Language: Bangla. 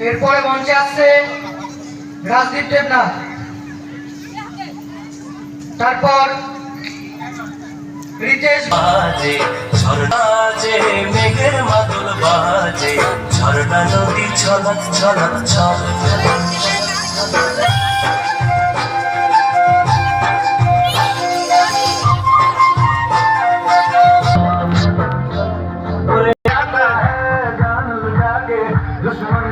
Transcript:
এরপরে মঞ্চে আসছে রাজদীপ দেবনাথ, তারপর রিতেশ বাজে ঝর্ণাজে মেঘের মাদল বাজে ঝর্ণা নদী ছলক ছলক ছল दुश्मन